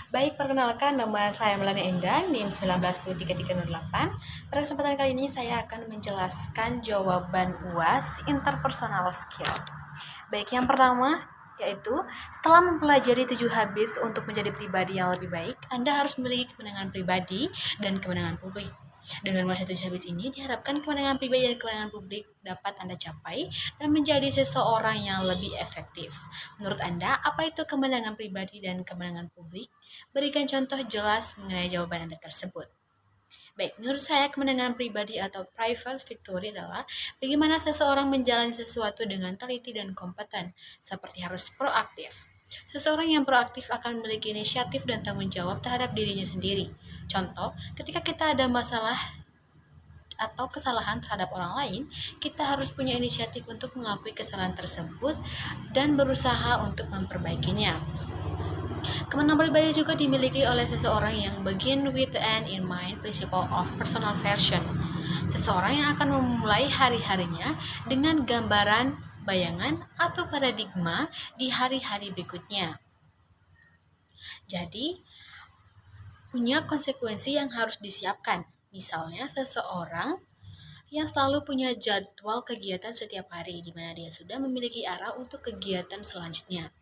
Baik, perkenalkan nama saya Melani Endan, NIM 193308. Pada kesempatan kali ini saya akan menjelaskan jawaban UAS Interpersonal Skill. Baik, yang pertama yaitu setelah mempelajari 7 habits untuk menjadi pribadi yang lebih baik, Anda harus memiliki kemenangan pribadi dan kemenangan publik. Dengan menguasai 7 habits ini, diharapkan kemenangan pribadi dan kemenangan publik dapat Anda capai dan menjadi seseorang yang lebih efektif. Menurut Anda, apa itu kemenangan pribadi dan kemenangan publik? Berikan contoh jelas mengenai jawaban Anda tersebut. Baik, menurut saya kemenangan pribadi atau private victory adalah bagaimana seseorang menjalani sesuatu dengan teliti dan kompeten, seperti harus proaktif. Seseorang yang proaktif akan memiliki inisiatif dan tanggung jawab terhadap dirinya sendiri. Contoh, ketika kita ada masalah atau kesalahan terhadap orang lain, kita harus punya inisiatif untuk mengakui kesalahan tersebut dan berusaha untuk memperbaikinya. Kemenangan pribadi juga dimiliki oleh seseorang yang begin with the end in mind principle of personal version. Seseorang yang akan memulai hari-harinya dengan gambaran, bayangan, atau paradigma di hari-hari berikutnya. Jadi, punya konsekuensi yang harus disiapkan. Misalnya, seseorang yang selalu punya jadwal kegiatan setiap hari, di mana dia sudah memiliki arah untuk kegiatan selanjutnya.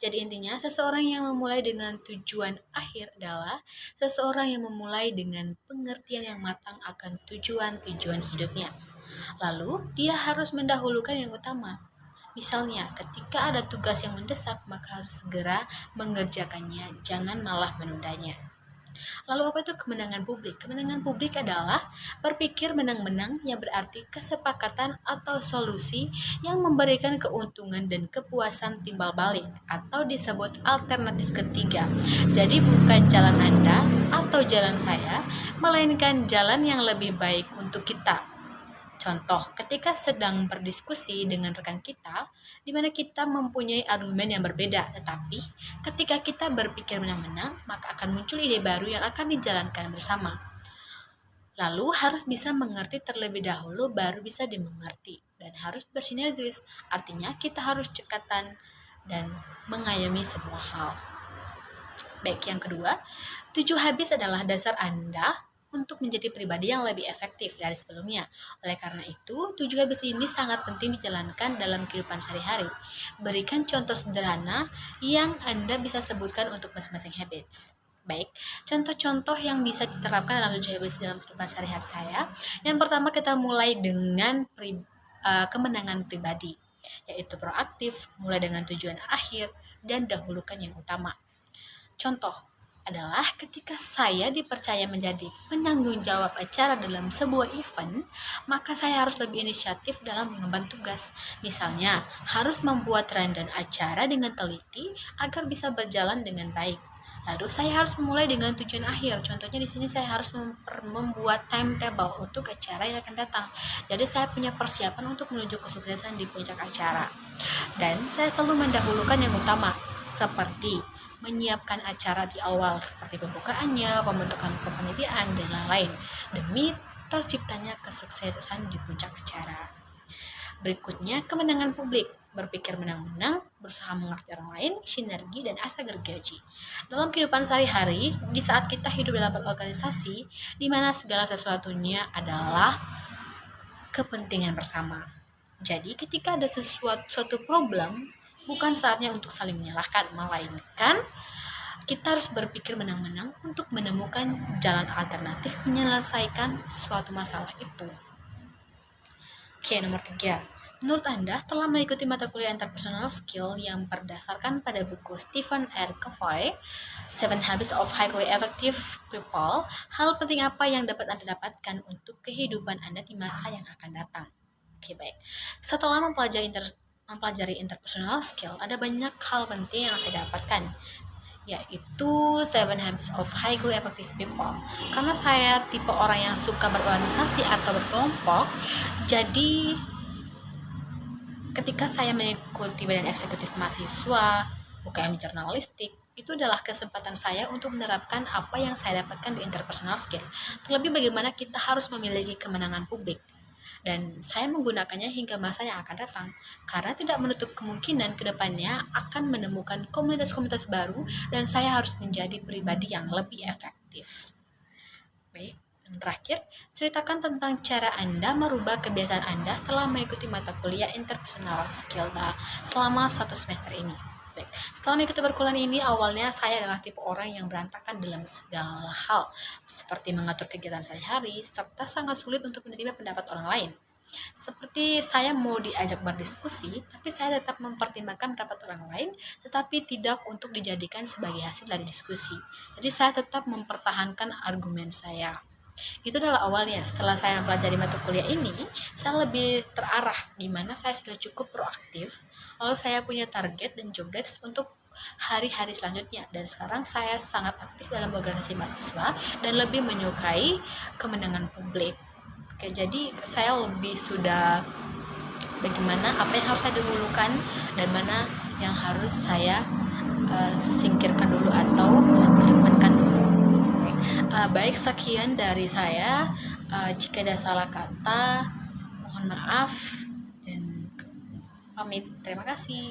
Jadi intinya, seseorang yang memulai dengan tujuan akhir adalah seseorang yang memulai dengan pengertian yang matang akan tujuan-tujuan hidupnya. Lalu, dia harus mendahulukan yang utama. Misalnya, ketika ada tugas yang mendesak, maka harus segera mengerjakannya, jangan malah menundanya. Lalu apa itu kemenangan publik? Kemenangan publik adalah berpikir menang-menang yang berarti kesepakatan atau solusi yang memberikan keuntungan dan kepuasan timbal balik atau disebut alternatif ketiga. Jadi bukan jalan Anda atau jalan saya, melainkan jalan yang lebih baik untuk kita. Contoh, ketika sedang berdiskusi dengan rekan kita, di mana kita mempunyai argumen yang berbeda, tetapi ketika kita berpikir menang-menang, maka akan muncul ide baru yang akan dijalankan bersama. Lalu harus bisa mengerti terlebih dahulu baru bisa dimengerti, dan harus bersinergis, artinya kita harus cekatan dan mengayomi semua hal. Baik, yang kedua, 7 habits adalah dasar Anda untuk menjadi pribadi yang lebih efektif dari sebelumnya. Oleh karena itu, 7 habits ini sangat penting dijalankan dalam kehidupan sehari-hari. Berikan contoh sederhana yang Anda bisa sebutkan untuk masing-masing habits. Baik, contoh-contoh yang bisa diterapkan dalam 7 habits dalam kehidupan sehari-hari saya. Yang pertama, kita mulai dengan kemenangan pribadi, yaitu proaktif, mulai dengan tujuan akhir, dan dahulukan yang utama. Contoh adalah ketika saya dipercaya menjadi penanggung jawab acara dalam sebuah event, maka saya harus lebih inisiatif dalam mengemban tugas. Misalnya, harus membuat rundown acara dengan teliti agar bisa berjalan dengan baik. Lalu saya harus memulai dengan tujuan akhir. Contohnya di sini saya harus membuat timetable untuk acara yang akan datang. Jadi saya punya persiapan untuk menuju kesuksesan di puncak acara. Dan saya selalu mendahulukan yang utama, seperti menyiapkan acara di awal seperti pembukaannya, pembentukan kepanitiaan, dan lain-lain demi terciptanya kesuksesan di puncak acara. Berikutnya, kemenangan publik. Berpikir menang-menang, berusaha mengerti orang lain, sinergi, dan asa gergaji. Dalam kehidupan sehari-hari, di saat kita hidup dalam berorganisasi, di mana segala sesuatunya adalah kepentingan bersama. Jadi, ketika ada suatu problem, bukan saatnya untuk saling menyalahkan, melainkan kita harus berpikir menang-menang untuk menemukan jalan alternatif menyelesaikan suatu masalah itu. Oke, nomor 3. Menurut Anda, setelah mengikuti mata kuliah interpersonal skill yang berdasarkan pada buku Stephen R. Covey, 7 Habits of Highly Effective People, hal penting apa yang dapat Anda dapatkan untuk kehidupan Anda di masa yang akan datang? Oke, baik. Setelah mempelajari interpersonal skill, ada banyak hal penting yang saya dapatkan, yaitu 7 Habits of Highly Effective People. Karena saya tipe orang yang suka berorganisasi atau berkelompok, jadi ketika saya mengikuti badan eksekutif mahasiswa, UKM jurnalistik, itu adalah kesempatan saya untuk menerapkan apa yang saya dapatkan di interpersonal skill. Terlebih bagaimana kita harus memiliki kemenangan publik. dan saya menggunakannya hingga masa yang akan datang, karena tidak menutup kemungkinan kedepannya akan menemukan komunitas-komunitas baru dan saya harus menjadi pribadi yang lebih efektif. Baik, yang terakhir, ceritakan tentang cara Anda merubah kebiasaan Anda setelah mengikuti mata kuliah interpersonal skill selama 1 semester ini. Baik, setelah mengikuti perkuliahan ini, awalnya saya adalah tipe orang yang berantakan dalam segala hal, seperti mengatur kegiatan sehari-hari, serta sangat sulit untuk menerima pendapat orang lain. Seperti saya mau diajak berdiskusi, tapi saya tetap mempertimbangkan pendapat orang lain, tetapi tidak untuk dijadikan sebagai hasil dari diskusi. Jadi saya tetap mempertahankan argumen saya. Itu adalah awalnya. Setelah saya mempelajari mata kuliah ini, saya lebih terarah di mana saya sudah cukup proaktif. Lalu saya punya target dan job desk untuk hari-hari selanjutnya, dan sekarang saya sangat aktif dalam organisasi mahasiswa dan lebih menyukai kemenangan publik. Oke, jadi saya lebih sudah bagaimana apa yang harus saya dahulukan dan mana yang harus saya singkirkan dulu atau kedepankan dulu. Baik, sekian dari saya. Jika ada salah kata, mohon maaf dan pamit. Terima kasih.